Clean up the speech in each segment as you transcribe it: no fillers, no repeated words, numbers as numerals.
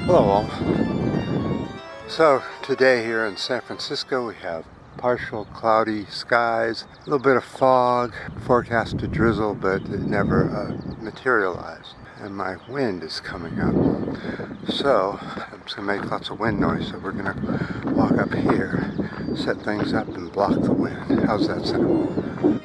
Hello all. So today here in San Francisco we have partial cloudy skies, a little bit of fog, forecast to drizzle, but it never materialized. And my wind is coming up. So I'm just going to make lots of wind noise, so we're going to walk up here, set things up and block the wind. How's that sound?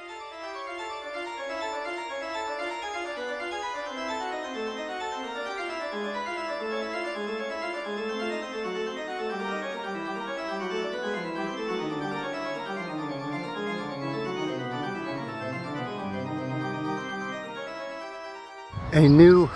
A new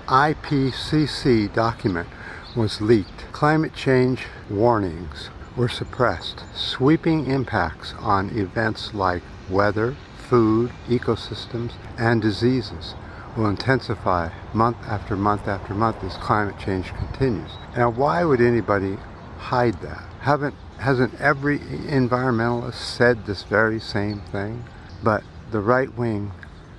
IPCC document was leaked. Climate change warnings were suppressed. Sweeping impacts on events like weather, food, ecosystems, and diseases will intensify month after month after month as climate change continues. Now, why would anybody hide that? Hasn't every environmentalist said this very same thing? But the right wing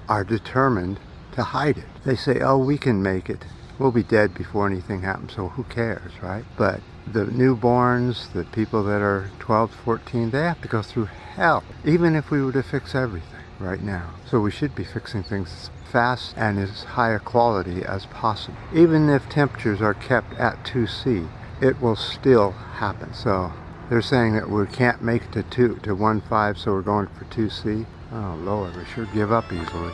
are determined to hide it. They say, oh, we can make it. We'll be dead before anything happens, so who cares, right? But the newborns, the people that are 12, 14, they have to go through hell, even if we were to fix everything right now. So we should be fixing things as fast and as high a quality as possible. Even if temperatures are kept at 2°C, it will still happen. So they're saying that we can't make it to 1.5, so we're going for 2°C. Oh, Lord, we sure give up easily.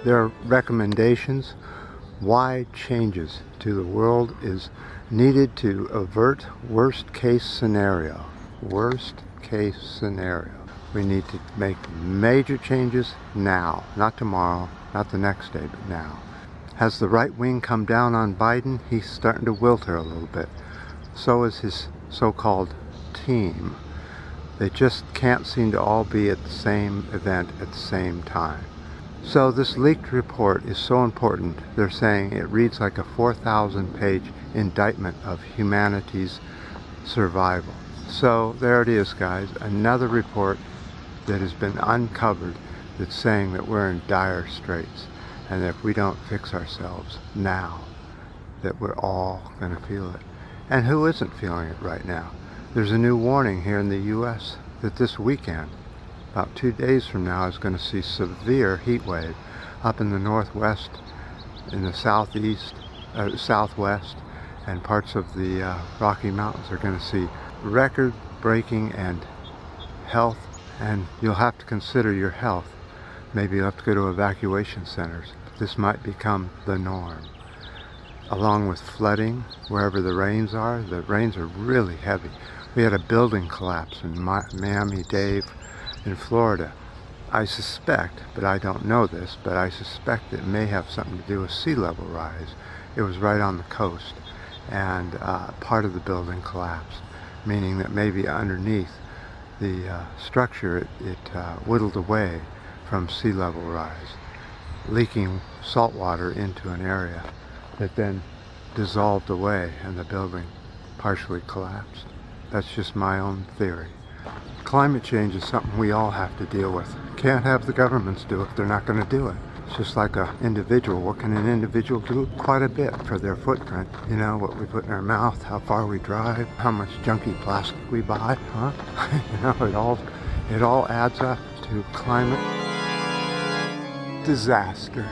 Their recommendations, wide changes to the world is needed to avert worst case scenario. Worst case scenario. We need to make major changes now, not tomorrow, not the next day, but now. Has the right wing come down on Biden? He's starting to wilter a little bit. So is his so-called team. They just can't seem to all be at the same event at the same time. So this leaked report is so important. They're saying it reads like a 4,000-page indictment of humanity's survival. So there it is, guys. Another report that has been uncovered that's saying that we're in dire straits and that if we don't fix ourselves now, that we're all going to feel it. And who isn't feeling it right now? There's a new warning here in the U.S. that this weekend, about 2 days from now, is going to see severe heat wave up in the northwest, in the southeast, southwest, and parts of the Rocky Mountains are going to see record-breaking and health, and you'll have to consider your health. Maybe you'll have to go to evacuation centers. This might become the norm. Along with flooding, wherever the rains are really heavy. We had a building collapse in Miami-Dade, in Florida. I suspect, but I don't know this, but I suspect it may have something to do with sea level rise. It was right on the coast, and part of the building collapsed, meaning that maybe underneath the structure it whittled away from sea level rise, leaking salt water into an area that then dissolved away and the building partially collapsed. That's just my own theory. Climate change is something we all have to deal with. Can't have the governments do it if they're not going to do it. It's just like an individual. What can an individual do? Quite a bit for their footprint. You know, what we put in our mouth, how far we drive, how much junky plastic we buy, huh? You know, it all adds up to climate disaster.